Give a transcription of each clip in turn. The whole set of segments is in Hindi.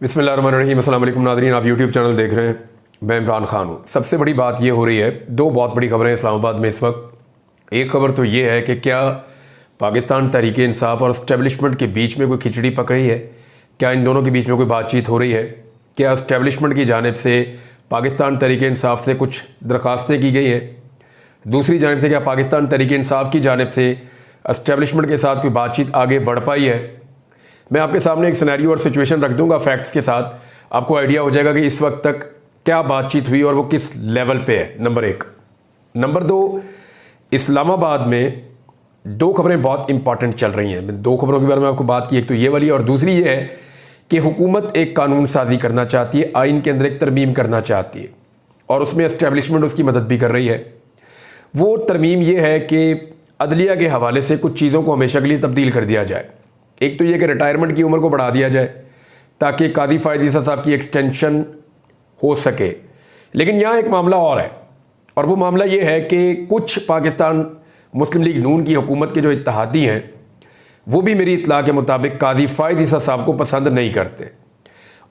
बिस्मिल्लाहिर्रहमानिर्रहीम। अस्सलाम वालेकुम नाज़रीन, आप यूट्यूब चैनल देख रहे हैं। मैं इमरान खान हूँ। सबसे बड़ी बात ये हो रही है, दो बहुत बड़ी खबरें इस्लामाबाद में इस वक्त। एक खबर तो ये है कि क्या पाकिस्तान तहरीक इंसाफ और इस्टेब्लिशमेंट के बीच में कोई खिचड़ी पक रही है, क्या इन दोनों के बीच में कोई बातचीत हो रही है, क्या इस्टेब्लिशमेंट की जानिब से पाकिस्तान तहरीक इंसाफ से कुछ दरख्वास्तें की गई हैं, दूसरी जानिब से क्या पाकिस्तान तहरीक इंसाफ की जानिब से इस्टेब्लिशमेंट के साथ कोई बातचीत आगे बढ़ पाई है। मैं आपके सामने एक सिनेरियो और सिचुएशन रख दूंगा फैक्ट्स के साथ, आपको आइडिया हो जाएगा कि इस वक्त तक क्या बातचीत हुई और वो किस लेवल पे है। नंबर एक। नंबर दो, इस्लामाबाद में दो खबरें बहुत इंपॉर्टेंट चल रही हैं। मैं दो खबरों के बारे में आपको बात की, एक तो ये वाली और दूसरी ये है कि हुकूमत एक कानून साजी करना चाहती है, आइन के अंदर एक तरमीम करना चाहती है और उसमें इस्टेब्लिशमेंट उसकी मदद भी कर रही है। वो तरमीम ये है कि अदलिया के हवाले से कुछ चीज़ों को हमेशा के लिए तब्दील कर दिया जाए। एक तो ये कि रिटायरमेंट की उम्र को बढ़ा दिया जाए ताकि कादी फ़ायद ईसा साहब की एक्सटेंशन हो सके। लेकिन यहाँ एक मामला और है, और वो मामला ये है कि कुछ पाकिस्तान मुस्लिम लीग नून की हुकूमत के जो इत्तेहादी हैं वो भी मेरी इत्तला के मुताबिक कादी फ़ायद ईसा साहब को पसंद नहीं करते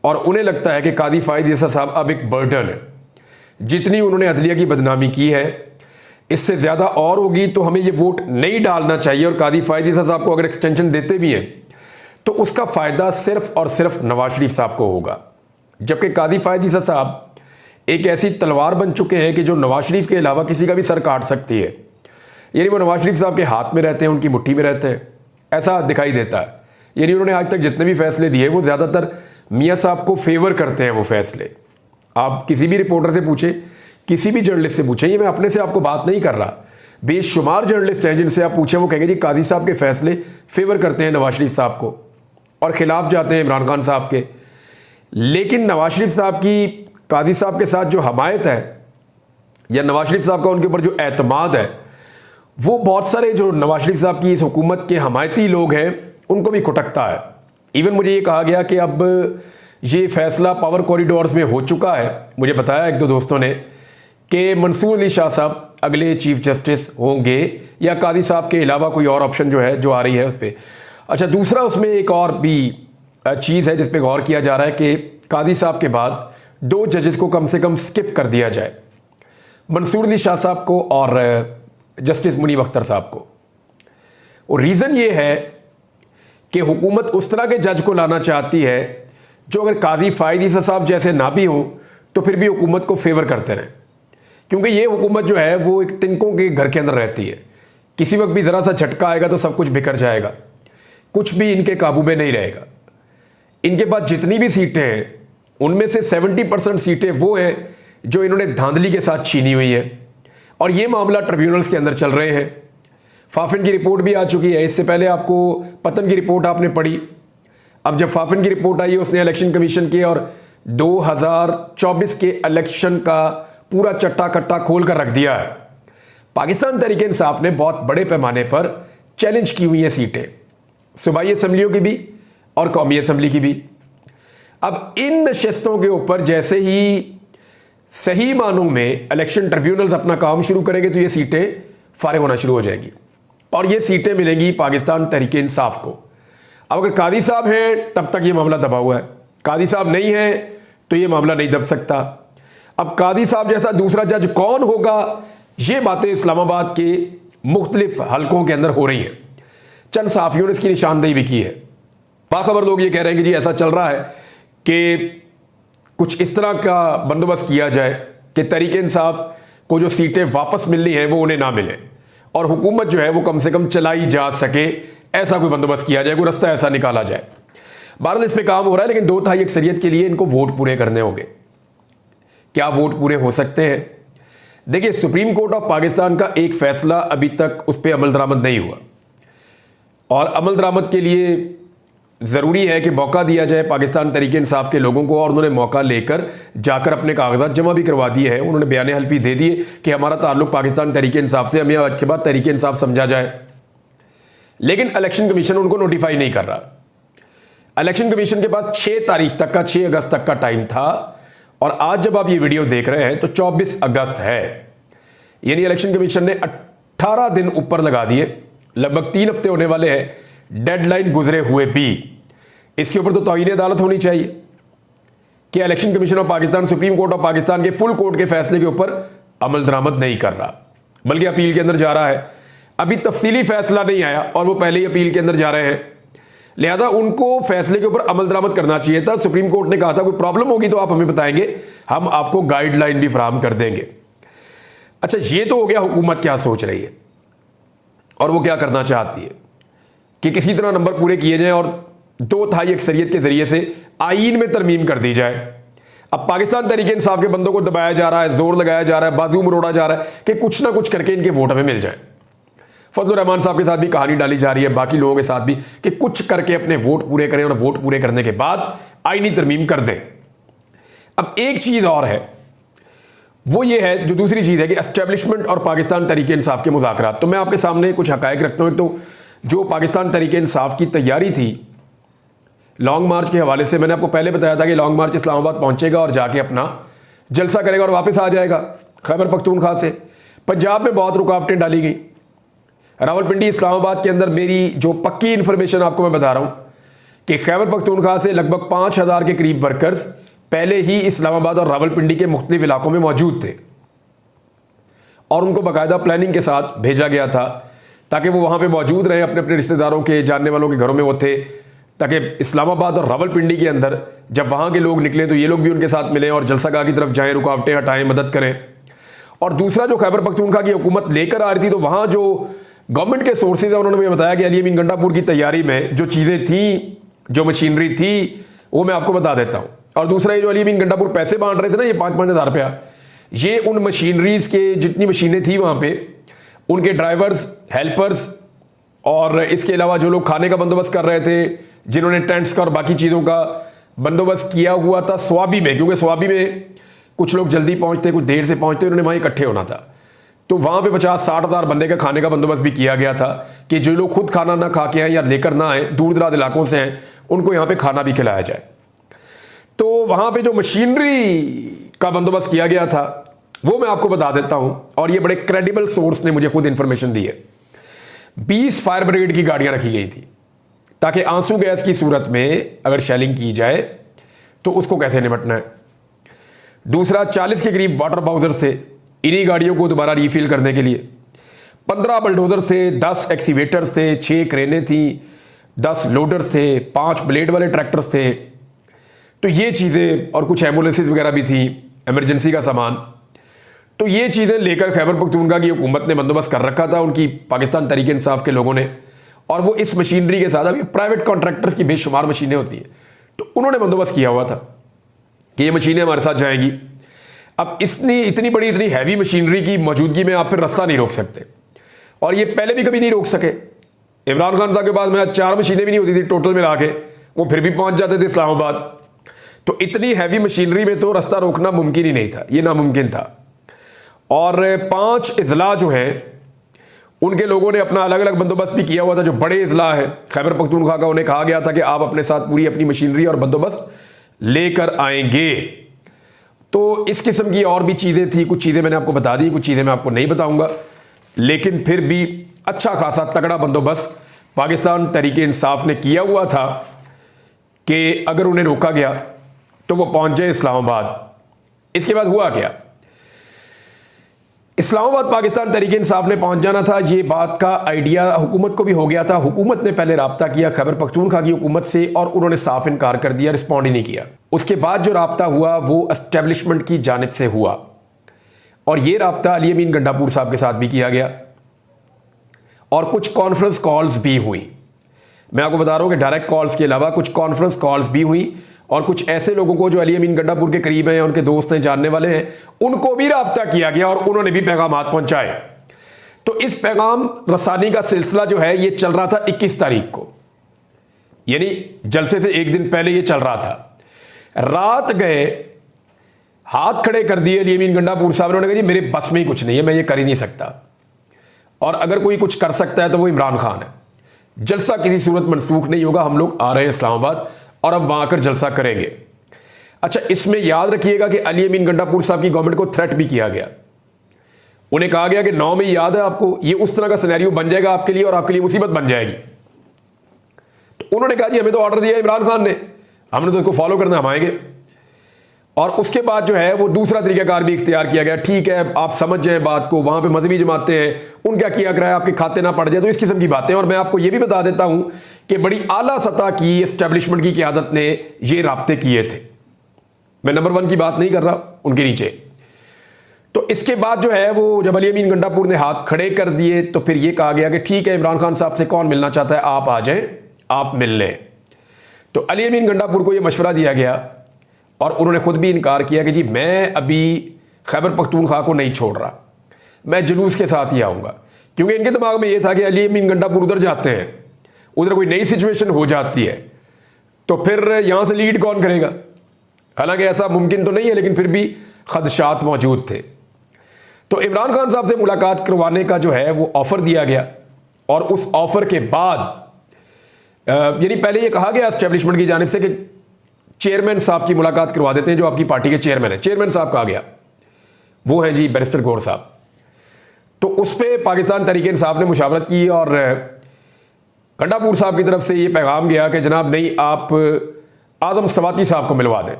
और उन्हें लगता है कि कादी फ़ायद ईसा साहब अब एक बर्डन है। जितनी उन्होंने अदलिया की बदनामी की है, इससे ज़्यादा और होगी, तो हमें ये वोट नहीं डालना चाहिए। और कादी फ़ायद ईसा साहब को अगर एक्सटेंशन देते भी हैं तो उसका फ़ायदा सिर्फ और सिर्फ नवाज शरीफ साहब को होगा, जबकि कादी फ़ायद ईसा साहब एक ऐसी तलवार बन चुके हैं कि जो नवाज शरीफ के अलावा किसी का भी सर काट सकती है। यानी वो नवाज शरीफ साहब के हाथ में रहते हैं, उनकी मुट्ठी में रहते हैं, ऐसा दिखाई देता है। यानी उन्होंने आज तक जितने भी फैसले दिए वो ज़्यादातर मियाँ साहब को फेवर करते हैं। वो फैसले आप किसी भी रिपोर्टर से पूछें, किसी भी जर्नलिस्ट से पूछें, ये मैं अपने से आपको बात नहीं कर रहा, बेशुमार जर्नलिस्ट हैं जिनसे आप पूछें वो कहेंगे जी कादी साहब के फैसले फेवर करते हैं नवाज शरीफ साहब को और खिलाफ जाते हैं इमरान खान साहब के। लेकिन नवाज शरीफ साहब की कादी साहब के साथ जो हमायत है या नवाज शरीफ साहब का उनके ऊपर जो एतमाद है, वो बहुत सारे जो नवाज शरीफ साहब की इस हुकूमत के हमायती लोग हैं उनको भी खुटकता है। इवन मुझे ये कहा गया कि अब ये फैसला पावर कॉरिडोर्स में हो चुका है। मुझे बताया एक दो दोस्तों ने कि मंसूर अली शाह साहब अगले चीफ जस्टिस होंगे या कादी साहब के अलावा कोई और ऑप्शन जो है जो आ रही है उस पर। अच्छा, दूसरा उसमें एक और भी चीज़ है जिस पे गौर किया जा रहा है कि कादी साहब के बाद दो जजेस को कम से कम स्किप कर दिया जाए, मंसूर अली शाह साहब को और जस्टिस मुनीब अख्तर साहब को। और रीज़न ये है कि हुकूमत उस तरह के जज को लाना चाहती है जो अगर कादी फ़ायद ईसा साहब जैसे ना भी हो तो फिर भी हुकूमत को फेवर करते रहें, क्योंकि ये हुकूमत जो है वो एक तिनकों के घर के अंदर रहती है। किसी वक्त भी ज़रा सा झटका आएगा तो सब कुछ बिखर जाएगा, कुछ भी इनके काबू में नहीं रहेगा। इनके पास जितनी भी सीटें हैं उनमें से 70% सीटें वो हैं जो इन्होंने धांधली के साथ छीनी हुई है और ये मामला ट्रिब्यूनल्स के अंदर चल रहे हैं। फाफिन की रिपोर्ट भी आ चुकी है, इससे पहले आपको पतन की रिपोर्ट आपने पढ़ी। अब जब फाफिन की रिपोर्ट आई, उसने इलेक्शन कमीशन के और 2024 के इलेक्शन का पूरा चट्टा कट्टा खोल कर रख दिया है। पाकिस्तान तहरीक इंसाफ ने बहुत बड़े पैमाने पर चैलेंज की हुई है सीटें, सूबाई असम्बलियों की भी और कौमी असम्बली की भी। अब इन नशस्तों के ऊपर जैसे ही सही मानों में इलेक्शन ट्रिब्यूनल्स अपना काम शुरू करेंगे तो ये सीटें फारिग होना शुरू हो जाएंगी और ये सीटें मिलेंगी पाकिस्तान तहरीक इंसाफ को। अब अगर कादी साहब हैं तब तक ये मामला दबा हुआ है, कादी साहब नहीं है तो ये मामला नहीं दब सकता। अब कादी साहब जैसा दूसरा जज कौन होगा, ये बातें इस्लामाबाद के मुख्तलिफ हलकों के अंदर हो रही हैं। चंद सहाफ़ियों ने इसकी निशानदेही भी की है। बाखबर लोग ये कह रहे हैं कि जी ऐसा चल रहा है कि कुछ इस तरह का बंदोबस्त किया जाए कि तहरीक इंसाफ को जो सीटें वापस मिलनी है वो उन्हें ना मिले और हुकूमत जो है वो कम से कम चलाई जा सके, ऐसा कोई बंदोबस्त किया जाए, कोई रास्ता ऐसा निकाला जाए। बहरहाल इस पर काम हो रहा है, लेकिन 2/3 अक्सरियत के लिए इनको वोट पूरे करने होंगे। क्या वोट पूरे हो सकते हैं? देखिए, सुप्रीम कोर्ट ऑफ पाकिस्तान का एक फैसला अभी तक उस पर अमल दरामद नहीं हुआ और अमल दरामद के लिए ज़रूरी है कि मौका दिया जाए पाकिस्तान तहरीक इंसाफ के लोगों को, और उन्होंने मौका लेकर जाकर अपने कागजात जमा भी करवा दिए हैं। उन्होंने बयान हल्फी दे दिए कि हमारा ताल्लुक पाकिस्तान तहरीक इंसाफ से, हमें आज के बाद तहरीक इंसाफ समझा जाए। लेकिन इलेक्शन कमीशन उनको नोटिफाई नहीं कर रहा। इलेक्शन कमीशन के पास 6 तारीख तक का, 6 अगस्त तक का टाइम था और आज जब आप ये वीडियो देख रहे हैं तो 24 अगस्त है। यानी इलेक्शन कमीशन ने 18 दिन ऊपर लगा दिए, लगभग 3 हफ्ते होने वाले हैं डेडलाइन गुजरे हुए भी। इसके ऊपर तो तौहीन अदालत होनी चाहिए, कि election commission of Pakistan supreme court of Pakistan के फुल कोर्ट के फैसले के ऊपर अमल दरामद नहीं कर रहा, बल्कि अपील के अंदर जा रहा है। अभी तफसीली फैसला नहीं आया और वो पहले ही अपील के अंदर जा रहे हैं, लिहाजा उनको फैसले के ऊपर अमल दरामद करना चाहिए था। सुप्रीम कोर्ट ने कहा था कोई प्रॉब्लम होगी तो आप हमें बताएंगे, हम आपको गाइडलाइन भी फराहम कर देंगे। अच्छा, ये तो हो गया हुकूमत क्या सोच रही है और वो क्या करना चाहती है कि किसी तरह नंबर पूरे किए जाएं और 2/3 अक्सरियत के जरिए से आईन में तरमीम कर दी जाए। अब पाकिस्तान तहरीक इंसाफ के बंदों को दबाया जा रहा है, जोर लगाया जा रहा है, बाजू मरोड़ा जा रहा है कि कुछ ना कुछ करके इनके वोट हमें मिल जाए। फजलुर रहमान साहब के साथ भी कहानी डाली जा रही है, बाकी लोगों के साथ भी, कि कुछ करके अपने वोट पूरे करें और वोट पूरे करने के बाद आईनी तरमीम कर दें। अब एक चीज और है, वो ये है, जो दूसरी चीज है कि एस्टेब्लिशमेंट और पाकिस्तान तहरीक इंसाफ के मुज़ाकरात। तो मैं आपके सामने कुछ हकायक रखता हूं। तो जो पाकिस्तान तहरीक इंसाफ की तैयारी थी लॉन्ग मार्च के हवाले से, मैंने आपको पहले बताया था कि लॉन्ग मार्च इस्लामाबाद पहुंचेगा और जाके अपना जलसा करेगा और वापस आ जाएगा खैबर पख्तूनख्वा से। पंजाब में बहुत रुकावटें डाली गई, रावलपिंडी इस्लामाबाद के अंदर मेरी जो पक्की इंफॉर्मेशन आपको मैं बता रहा हूं कि खैबर पख्तूनख्वा से लगभग 5000 के करीब वर्कर्स पहले ही इस्लामाबाद और रावलपिंडी के मुख्तलिफ इलाकों में मौजूद थे और उनको बाकायदा प्लानिंग के साथ भेजा गया था ताकि वो वहां पे मौजूद रहे, अपने अपने रिश्तेदारों के, जानने वालों के घरों में वो थे, ताकि इस्लामाबाद और रावलपिंडी के अंदर जब वहां के लोग निकले तो ये लोग भी उनके साथ मिलें और जलसागाह की तरफ जाएं, रुकावटें हटाएं, मदद करें। और दूसरा, जो खैबर पख्तूनख्वा की हुकूमत लेकर आ रही थी, तो वहां जो गवर्नमेंट के सोर्सेज है उन्होंने मुझे बताया कि अली अमीन गंडापुर की तैयारी में जो चीज़ें थी, जो मशीनरी थी, वो मैं आपको बता देता हूँ। और दूसरा, ये जो अली अमीन गंडापुर पैसे बांट रहे थे ना, ये 5-5 हज़ार रुपया, ये उन मशीनरीज के जितनी मशीनें थी वहाँ पे, उनके ड्राइवर्स, हेल्पर्स और इसके अलावा जो लोग खाने का बंदोबस्त कर रहे थे, जिन्होंने टेंट्स का और बाकी चीज़ों का बंदोबस्त किया हुआ था स्वाबी में, क्योंकि स्वाबी में कुछ लोग जल्दी पहुँचते, कुछ देर से पहुँचते, उन्होंने वहाँ इकट्ठे होना था। तो वहाँ पे 50-60 हज़ार बंदे का खाने का बंदोबस्त भी किया गया था कि जो लोग खुद खाना ना खा के आए या लेकर ना आए, दूर दराज इलाकों से हैं, उनको यहाँ पे खाना भी खिलाया जाए। तो वहाँ पे जो मशीनरी का बंदोबस्त किया गया था वो मैं आपको बता देता हूँ, और ये बड़े क्रेडिबल सोर्स ने मुझे खुद इंफॉर्मेशन दी है। 20 फायर ब्रिगेड की गाड़ियाँ रखी गई थी ताकि आंसू गैस की सूरत में अगर शेलिंग की जाए तो उसको कैसे निपटना है। दूसरा, 40 के करीब वाटर बाउजर से इन्हीं गाड़ियों को दोबारा रीफिल करने के लिए, 15 बल्डोजर से, 10 एक्सीवेटर्स थे, 6 क्रेनें थी, 10 लोडर्स थे, 5 ब्लेड वाले ट्रैक्टर्स थे। तो ये चीज़ें और कुछ एम्बुलेंसेज वगैरह भी थी, इमरजेंसी का सामान। तो ये चीज़ें लेकर खैबर पख्तूनख्वा की हुकूमत ने बंदोबस्त कर रखा था, उनकी पाकिस्तान तहरीक इंसाफ के लोगों ने, और वो इस मशीनरी के साथ, अभी प्राइवेट कॉन्ट्रैक्टर्स की बेशुमार मशीनें होती हैं, तो उन्होंने बंदोबस्त किया हुआ था कि ये मशीनें हमारे साथ जाएंगी। अब इतनी बड़ी, इतनी हैवी मशीनरी की मौजूदगी में आप फिर रास्ता नहीं रोक सकते, और ये पहले भी कभी नहीं रोक सके। इमरान खान साहब के पास में 4 मशीनें भी नहीं होती थी टोटल मिला के, वो फिर भी पहुंच जाते थे इस्लामाबाद। तो इतनी हैवी मशीनरी में तो रास्ता रोकना मुमकिन ही नहीं था, ये नामुमकिन था। और 5 इजला जो हैं उनके लोगों ने अपना अलग अलग बंदोबस्त भी किया हुआ था। जो बड़े इजला है खैबर पख्तूनख्वा का, उन्हें कहा गया था कि आप अपने साथ पूरी अपनी मशीनरी और बंदोबस्त लेकर आएंगे। तो इस किस्म की और भी चीज़ें थी, कुछ चीज़ें मैंने आपको बता दी, कुछ चीज़ें मैं आपको नहीं बताऊंगा, लेकिन फिर भी अच्छा खासा तगड़ा बंदोबस्त पाकिस्तान तहरीक इंसाफ ने किया हुआ था कि अगर उन्हें रोका गया तो वो पहुंच जाए इस्लामाबाद। इसके बाद हुआ क्या, इस्लामाबाद पाकिस्तान तहरीक इंसाफ ने पहुंच जाना था, ये बात का आइडिया हुकूमत को भी हो गया था। हुकूमत ने पहले राब्ता किया खैबर पख्तूनख्वा की हुकूमत से और उन्होंने साफ इनकार कर दिया, रिस्पॉन्ड ही नहीं किया। उसके बाद जो राब्ता हुआ वो एस्टेब्लिशमेंट की जानिब से हुआ, और ये राब्ता अली अमीन गंडापुर साहब के साथ भी किया गया और कुछ कॉन्फ्रेंस कॉल्स भी हुई। मैं आपको बता रहा हूं कि डायरेक्ट कॉल्स के अलावा कुछ कॉन्फ्रेंस कॉल्स भी हुई, और कुछ ऐसे लोगों को जो अली अमीन गंडापुर के करीब हैं, उनके दोस्त हैं, जानने वाले हैं, उनको भी राब्ता किया गया और उन्होंने भी पैगाम पहुंचाए। तो इस पैगाम रसानी का सिलसिला जो है ये चल रहा था 21 तारीख को, यानी जलसे से एक दिन पहले ये चल रहा था। रात गए, हाथ खड़े कर दिए अली अमीन गंडापुर साहब ने, उन्होंने कहा जी मेरे बस में ही कुछ नहीं है, मैं ये कर ही नहीं सकता, और अगर कोई कुछ कर सकता है तो वो इमरान खान है। जलसा किसी सूरत मनसूख नहीं होगा, हम लोग आ रहे हैं इस्लामाबाद और अब वहां आकर जलसा करेंगे। अच्छा, इसमें याद रखिएगा कि अली अमीन गंडापुर साहब की गवर्नमेंट को थ्रेट भी किया गया। उन्हें कहा गया कि 9 में याद है आपको, ये उस तरह का सिनेरियो बन जाएगा आपके लिए और आपके लिए मुसीबत बन जाएगी। तो उन्होंने कहा जी हमें तो ऑर्डर दिया इमरान खान ने, हमने तो इसको फॉलो करना, हम आएंगे। और उसके बाद जो है वो दूसरा तरीकाकार भी इख्तियार किया गया, ठीक है आप समझ जाए बात को, वहां पे मजहबी जमातें हैं, उनका किया कराया आपके खाते ना पड़ जाए, तो इस किस्म की बातें। और मैं आपको ये भी बता देता हूं कि बड़ी आला सतह की एस्टेब्लिशमेंट की क़यादत ने ये राब्ते किए थे, मैं नंबर 1 की बात नहीं कर रहा, उनके नीचे। तो इसके बाद जो है वो जब अली अमीन गंडापुर ने हाथ खड़े कर दिए तो फिर ये कहा गया कि ठीक है इमरान खान साहब से कौन मिलना चाहता है, आप आ जाएं, आप मिल लें। तो अली अमीन गंडापुर को ये मशवरा दिया गया और उन्होंने खुद भी इनकार किया कि जी मैं अभी खैबर पख्तूनख्वा को नहीं छोड़ रहा, मैं जुलूस के साथ ही आऊँगा, क्योंकि इनके दिमाग में ये था कि अली अमीन गंडापुर उधर जाते हैं, उधर कोई नई सिचुएशन हो जाती है तो फिर यहाँ से लीड कौन करेगा। हालांकि ऐसा मुमकिन तो नहीं है, लेकिन फिर भी खदशात मौजूद थे। तो इमरान खान साहब से मुलाकात करवाने का जो है वो ऑफ़र दिया गया और उस ऑफ़र के बाद यानी पहले ये कहा गया एस्टेब्लिशमेंट की जानिब से कि चेयरमैन साहब की मुलाकात करवा देते हैं, जो आपकी पार्टी के चेयरमैन है, चेयरमैन साहब कहा गया, वो हैं जी बैरिस्टर गौर साहब। तो उस पर पाकिस्तान तहरीक इंसाफ ने मुशावरत की और गंडापुर साहब की तरफ से ये पैगाम गया कि जनाब नहीं, आप आदम सवाती साहब को मिलवा दें।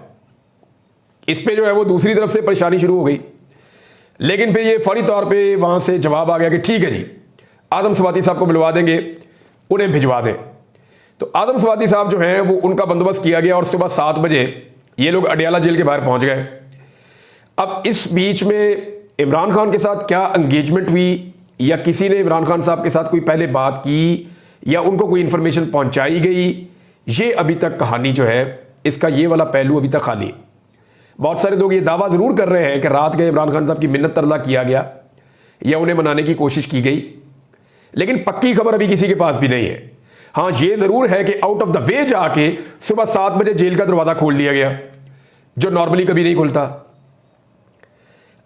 इस पर जो है वो दूसरी तरफ से परेशानी शुरू हो गई, लेकिन फिर ये फौरी तौर पे वहाँ से जवाब आ गया कि ठीक है जी आदम सवाती साहब को मिलवा देंगे, उन्हें भिजवा दें। तो आदम सवाती साहब जो हैं वो उनका बंदोबस्त किया गया और सुबह 7 बजे ये लोग अडियाला जेल के बाहर पहुंच गए। अब इस बीच में इमरान खान के साथ क्या एंगेजमेंट हुई या किसी ने इमरान खान साहब के साथ कोई पहले बात की या उनको कोई इंफॉर्मेशन पहुंचाई गई, ये अभी तक कहानी जो है इसका ये वाला पहलू अभी तक खाली है। बहुत सारे लोग ये दावा ज़रूर कर रहे हैं कि रात गए इमरान खान साहब की मिन्नत तरला किया गया या उन्हें मनाने की कोशिश की गई, लेकिन पक्की खबर अभी किसी के पास भी नहीं है। हाँ ये ज़रूर है कि आउट ऑफ द वे जाके सुबह 7 बजे जेल का दरवाज़ा खोल दिया गया, जो नॉर्मली कभी नहीं खुलता।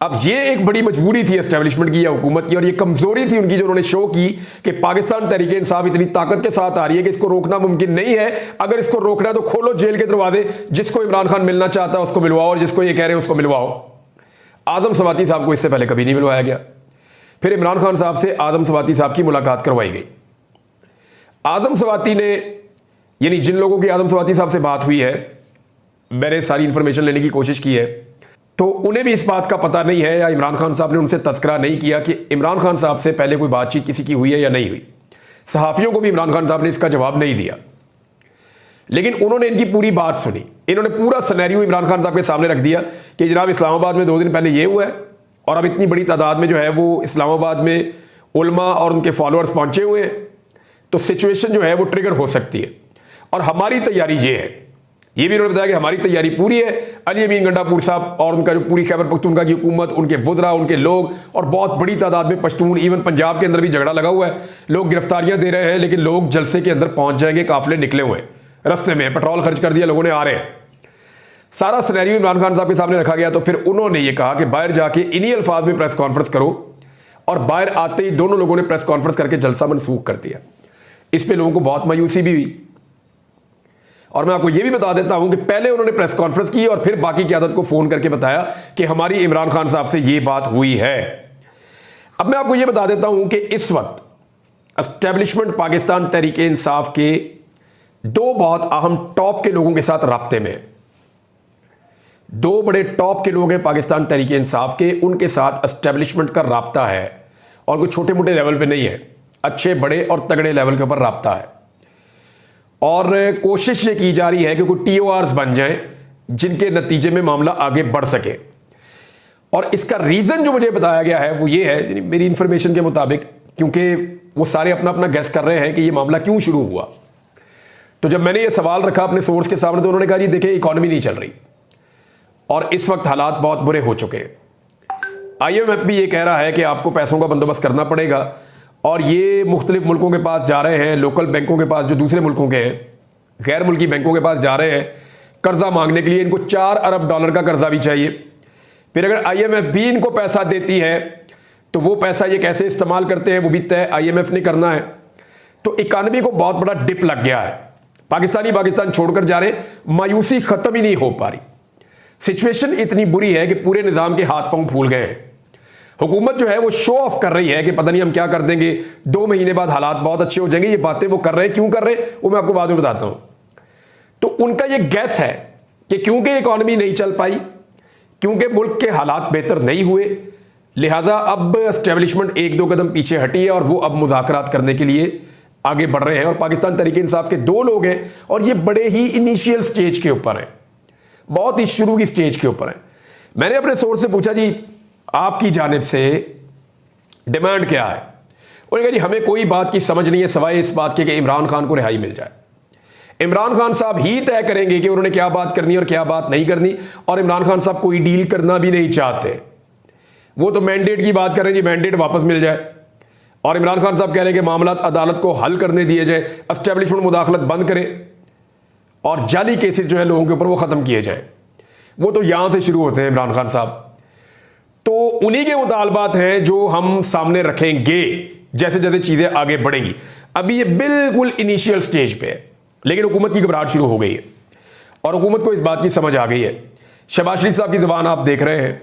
अब ये एक बड़ी मजबूरी थी एस्टेब्लिशमेंट की या हुकूमत की, और ये कमज़ोरी थी उनकी जो उन्होंने शो की कि पाकिस्तान तहरीक इंसाफ इतनी ताकत के साथ आ रही है कि इसको रोकना मुमकिन नहीं है। अगर इसको रोकना है तो खोलो जेल के दरवाजे, जिसको इमरान खान मिलना चाहता है उसको मिलवाओ और जिसको ये कह रहे हैं उसको मिलवाओ। आदम सवाती साहब को इससे पहले कभी नहीं मिलवाया गया। फिर इमरान खान साहब से आदम सवाती साहब की मुलाकात करवाई गई। आदम सवाती ने, यानी जिन लोगों की आदम सवाती साहब से बात हुई है, मैंने सारी इंफॉर्मेशन लेने की कोशिश की है, तो उन्हें भी इस बात का पता नहीं है या इमरान खान साहब ने उनसे तस्करा नहीं किया कि इमरान खान साहब से पहले कोई बातचीत किसी की हुई है या नहीं हुई। सहाफ़ियों को भी इमरान खान साहब ने इसका जवाब नहीं दिया, लेकिन उन्होंने इनकी पूरी बात सुनी। इन्होंने पूरा सिनेरियो इमरान खान साहब के सामने रख दिया कि जनाब इस्लामाबाद में 2 दिन पहले ये हुआ है और अब इतनी बड़ी तादाद में जो है वो इस्लामाबाद में उलमा और उनके फॉलोअर्स पहुंचे हुए हैं, तो सिचुएशन जो है वो ट्रिगर हो सकती है और हमारी तैयारी ये है। ये भी उन्होंने बताया कि हमारी तैयारी पूरी है। अली अमीन गंडापुर साहब और उनका जो पूरी खैबर पख्तूनख्वा की हुकूमत, उनके वज़रा, उनके लोग और बहुत बड़ी तादाद में पश्तून, इवन पंजाब के अंदर भी झगड़ा लगा हुआ है, लोग गिरफ्तारियां दे रहे हैं, लेकिन लोग जलसे के अंदर पहुंच जाएंगे, काफिले निकले हुए हैं, रस्ते में पेट्रोल खर्च कर दिया लोगों ने, आ रहे हैं। सारा सिनेरियो इमरान खान साहब के सामने रखा गया। तो फिर उन्होंने ये कहा कि बाहर जाके इन्हीं अल्फाज में प्रेस कॉन्फ्रेंस करो, और बाहर आते ही दोनों लोगों ने प्रेस कॉन्फ्रेंस करके जलसा मनसूख कर दिया। इस पे लोगों को बहुत मायूसी भी हुई। और मैं आपको यह भी बता देता हूं कि पहले उन्होंने प्रेस कॉन्फ्रेंस की और फिर बाकी क़यादत को फोन करके बताया कि हमारी इमरान खान साहब से यह बात हुई है। अब मैं आपको यह बता देता हूं कि इस वक्त एस्टेब्लिशमेंट पाकिस्तान तहरीक इंसाफ के 2 बहुत अहम टॉप के लोगों के साथ राब्ते में, 2 बड़े टॉप के लोग हैं पाकिस्तान तहरीक इंसाफ के, उनके साथ एस्टेब्लिशमेंट का राब्ता है और कोई छोटे मोटे लेवल पे नहीं है, अच्छे बड़े और तगड़े लेवल के ऊपर राब्ता है। और कोशिश ये की जा रही है कि कोई TORs बन जाएं जिनके नतीजे में मामला आगे बढ़ सके। और इसका रीज़न जो मुझे बताया गया है वो ये है, मेरी इंफॉर्मेशन के मुताबिक, क्योंकि वो सारे अपना अपना गैस कर रहे हैं कि ये मामला क्यों शुरू हुआ। तो जब मैंने ये सवाल रखा अपने सोर्स के सामने तो उन्होंने कहा जी देखिए इकॉनमी नहीं चल रही और इस वक्त हालात बहुत बुरे हो चुके हैं। IMF भी ये कह रहा है कि आपको पैसों का बंदोबस्त करना पड़ेगा, और ये मुख्तलिफ मुल्कों के पास जा रहे हैं, लोकल बैंकों के पास जो दूसरे मुल्कों के हैं, गैर मुल्की बैंकों के पास जा रहे हैं कर्जा मांगने के लिए। इनको $4 अरब का कर्जा भी चाहिए। फिर अगर IMF भी इनको पैसा देती है तो वो पैसा ये कैसे इस्तेमाल करते हैं वो भी तय IMF ने करना है। तो इकानमी को बहुत बड़ा डिप लग गया है। पाकिस्तान छोड़कर जा रहे, मायूसी खत्म ही नहीं हो पा रही। सिचुएशन इतनी बुरी है कि पूरे निज़ाम के हाथ पांव फूल गए हैं। हुकूमत जो है वो शो ऑफ कर रही है कि पता नहीं हम क्या कर देंगे, 2 महीने बाद हालात बहुत अच्छे हो जाएंगे। ये बातें वो कर रहे हैं, क्यों कर रहे हैं वो मैं आपको बाद में बताता हूं। तो उनका ये गैस है कि क्योंकि इकॉनमी नहीं चल पाई क्योंकि मुल्क के हालात बेहतर नहीं हुए, लिहाजा अब एस्टेब्लिशमेंट एक दो कदम पीछे हटी है और वो अब मुज़ाकरात करने के लिए आगे बढ़ रहे हैं। और पाकिस्तान तहरीक इंसाफ के दो लोग हैं और ये बड़े ही इनिशियल स्टेज के ऊपर हैं, बहुत ही शुरू की स्टेज के ऊपर हैं। मैंने अपने सोर्स से पूछा जी आपकी जानिब से डिमांड क्या है? उन्होंने कहा जी हमें कोई बात की समझ नहीं है सिवाय इस बात के कि इमरान खान को रिहाई मिल जाए। इमरान खान साहब ही तय करेंगे कि उन्होंने क्या बात करनी है और क्या बात नहीं करनी, और इमरान खान साहब कोई डील करना भी नहीं चाहते। वो तो मैंडेट की बात कर रहे हैं जी, मैंडेट वापस मिल जाए, और इमरान खान साहब कह रहे हैं कि मामला अदालत को हल करने दिए जाए, एस्टेब्लिशमेंट मुदाखलत बंद करे और जाली केसेस जो है लोगों के ऊपर वो ख़त्म किए जाए। वो तो यहां से शुरू होते हैं इमरान खान साहब। तो उन्हीं के मुतालबात हैं जो हम सामने रखेंगे जैसे जैसे चीज़ें आगे बढ़ेंगी। अभी ये बिल्कुल इनिशियल स्टेज पे है, लेकिन हुकूमत की घबराहट शुरू हो गई है और हुकूमत को इस बात की समझ आ गई है। शहबाज शरीफ साहब की ज़बान आप देख रहे हैं,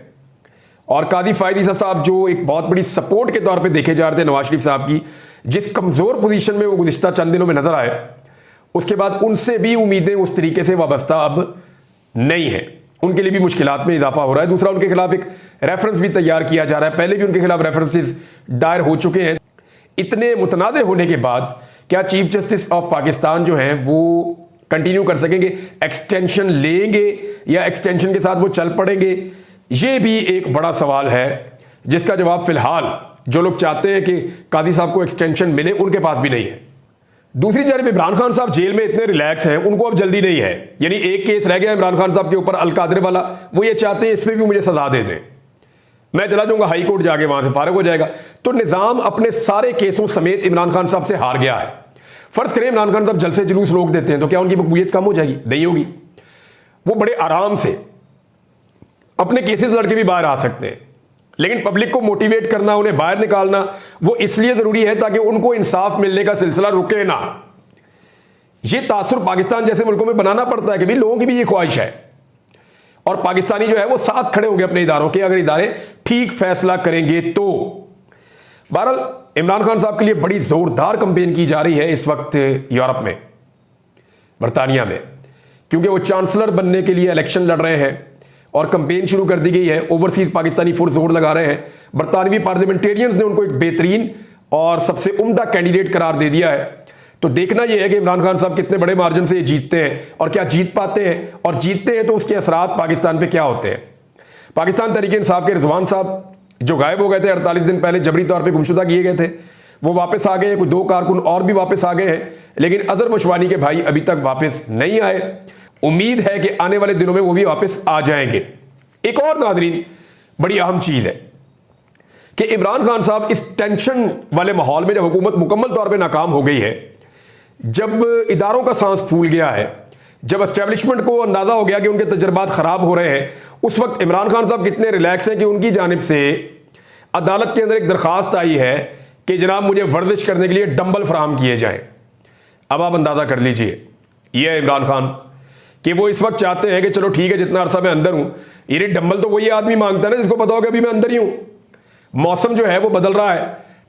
और कादी फायद ईसा साहब जो एक बहुत बड़ी सपोर्ट के तौर पे देखे जा रहे थे नवाज शरीफ साहब की, जिस कमज़ोर पोजीशन में वो गुज़िश्ता चंद दिनों में नजर आए, उसके बाद उनसे भी उम्मीदें उस तरीके से वाबस्ता अब नहीं है। उनके लिए भी मुश्किलात में इजाफा हो रहा है। दूसरा, उनके खिलाफ एक रेफरेंस भी तैयार किया जा रहा है, पहले भी उनके खिलाफ रेफरेंसेस दायर हो चुके हैं। इतने मुतनाज़े होने के बाद क्या चीफ जस्टिस ऑफ पाकिस्तान जो हैं वो कंटिन्यू कर सकेंगे, एक्सटेंशन लेंगे या एक्सटेंशन के साथ वो चल पड़ेंगे? ये भी एक बड़ा सवाल है जिसका जवाब फिलहाल जो लोग चाहते हैं कि कादी साहब को एक्सटेंशन मिले उनके पास भी नहीं है। दूसरी जानब इमरान खान साहब जेल में इतने रिलैक्स हैं, उनको अब जल्दी नहीं है। यानी एक केस रह गया इमरान खान साहब के ऊपर अलकादर वाला, वो ये चाहते हैं इसमें भी मुझे सजा दे दें, मैं चला जाऊंगा हाई कोर्ट, जाके वहां से फारिग हो जाएगा। तो निजाम अपने सारे केसों समेत इमरान खान साहब से हार गया है। फर्ज करें इमरान खान साहब जलसे जुलूस रोक देते हैं तो क्या उनकी मकबूलियत कम हो जाएगी? नहीं होगी। वो बड़े आराम से अपने केसेस लड़के भी बाहर आ सकते हैं, लेकिन पब्लिक को मोटिवेट करना, उन्हें बाहर निकालना, वो इसलिए जरूरी है ताकि उनको इंसाफ मिलने का सिलसिला रुके ना। ये तासुर पाकिस्तान जैसे मुल्कों में बनाना पड़ता है कि भाई लोगों की भी ये ख्वाहिश है, और पाकिस्तानी जो है वो साथ खड़े होंगे अपने इदारों के, अगर इदारे ठीक फैसला करेंगे तो। बहरहाल इमरान खान साहब के लिए बड़ी जोरदार कंपेन की जा रही है इस वक्त यूरोप में, बरतानिया में, क्योंकि वो चांसलर बनने के लिए इलेक्शन लड़ रहे हैं और कंपेन शुरू कर दी गई है। ओवरसीज पाकिस्तानी फोर्स जोर लगा रहे हैं। बरतानवी पार्लियामेंटेरियंस ने उनको एक बेहतरीन और सबसे उम्दा कैंडिडेट करार दे दिया है। तो देखना यह है कि इमरान खान साहब कितने बड़े मार्जिन से ये जीतते हैं और क्या जीत पाते हैं, और जीतते हैं तो उसके असरात पाकिस्तान पे क्या होते हैं। पाकिस्तान तहरीक इंसाफ के रिजवान साहब जो गायब हो गए थे 48 दिन पहले, जबरी तौर पर गुमशुदा किए गए थे, वो वापस आ गए हैं। कोई 2 कारकुन और भी वापस आ गए हैं, लेकिन अजहर मशवानी के भाई अभी तक वापस नहीं आए। उम्मीद है कि आने वाले दिनों में वो भी वापस आ जाएंगे। एक और नाज़रीन बड़ी अहम चीज है कि इमरान खान साहब इस टेंशन वाले माहौल में, जब हुकूमत मुकम्मल तौर पे नाकाम हो गई है, जब इदारों का सांस फूल गया है, जब एस्टेब्लिशमेंट को अंदाजा हो गया कि उनके तजर्बात खराब हो रहे हैं, उस वक्त इमरान खान साहब कितने रिलैक्स हैं कि उनकी जानिब से अदालत के अंदर एक दरखास्त आई है कि जनाब मुझे वर्जिश करने के लिए डंबल फराहम किए जाएं। अब आप अंदाजा कर लीजिए, यह है इमरान खान कि वो इस वक्त चाहते हैं कि चलो ठीक है जितना अरसा मैं अंदर हूं, ये डंबल तो वही आदमी मांगता है ना जिसको पता होगा अभी मैं अंदर ही हूं। मौसम जो है वो बदल रहा है,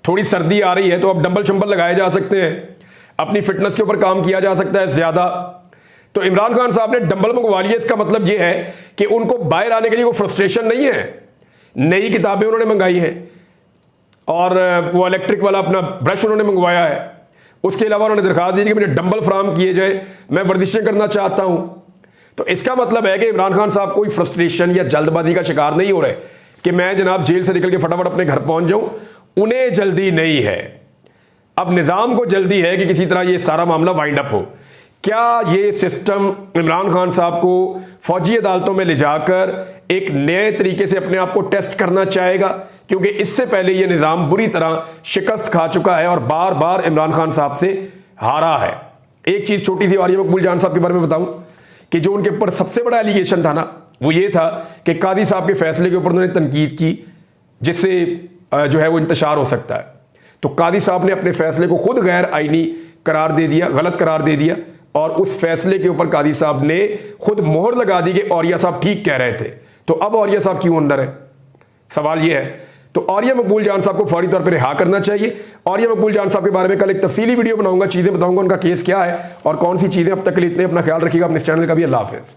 थोड़ी सर्दी आ रही है, तो अब डंबल शंबल लगाए जा सकते हैं, अपनी फिटनेस के ऊपर काम किया जा सकता है ज्यादा। तो इमरान खान साहब ने डंबल मंगवा लिए। इसका मतलब यह है कि उनको बाहर आने के लिए वो फ्रस्ट्रेशन नहीं है। नई किताबें उन्होंने मंगाई हैं और वो इलेक्ट्रिक वाला अपना ब्रश उन्होंने मंगवाया है। उसके अलावा उन्होंने दरखास्त दी कि मुझे डंबल फराहम किए जाए, मैं वर्जिशें करना चाहता हूं। तो इसका मतलब है कि इमरान खान साहब कोई फ्रस्ट्रेशन या जल्दबाजी का शिकार नहीं हो रहे कि मैं जनाब जेल से निकल के फटाफट अपने घर पहुंच जाऊं। उन्हें जल्दी नहीं है, अब निजाम को जल्दी है कि किसी तरह ये सारा मामला वाइंड अप हो। क्या ये सिस्टम इमरान खान साहब को फौजी अदालतों में ले जाकर एक नए तरीके से अपने आप को टेस्ट करना चाहेगा? क्योंकि इससे पहले ये निजाम बुरी तरह शिकस्त खा चुका है और बार बार इमरान खान साहब से हारा है। एक चीज छोटी सी आर्या मकबूल जान साहब के बारे में बताऊं कि जो उनके ऊपर सबसे बड़ा एलिगेशन था ना, वो ये था कि कादी साहब के फैसले के ऊपर उन्होंने तनकीद की जिससे जो है वो इंतशार हो सकता है। तो कादी साहब ने अपने फैसले को खुद गैर आईनी करार दे दिया, गलत करार दे दिया, और उस फैसले के ऊपर कादी साहब ने खुद मोहर लगा दी कि औरिया साहब ठीक कह रहे थे। तो अब औरिया साहब क्यों अंदर है, सवाल यह है। तो औरिया मकबूल जान साहब को फौरी तौर पर रिहा करना चाहिए। औरिया मकबूल जान साहब के बारे में कल एक तफसीली वीडियो बनाऊंगा, चीजें बताऊंगा, उनका केस क्या है और कौन सी चीजें अब तक के लिए इतने। अपना ख्याल रखिएगा, अपने चैनल का भी। अल्लाह हाफिज़।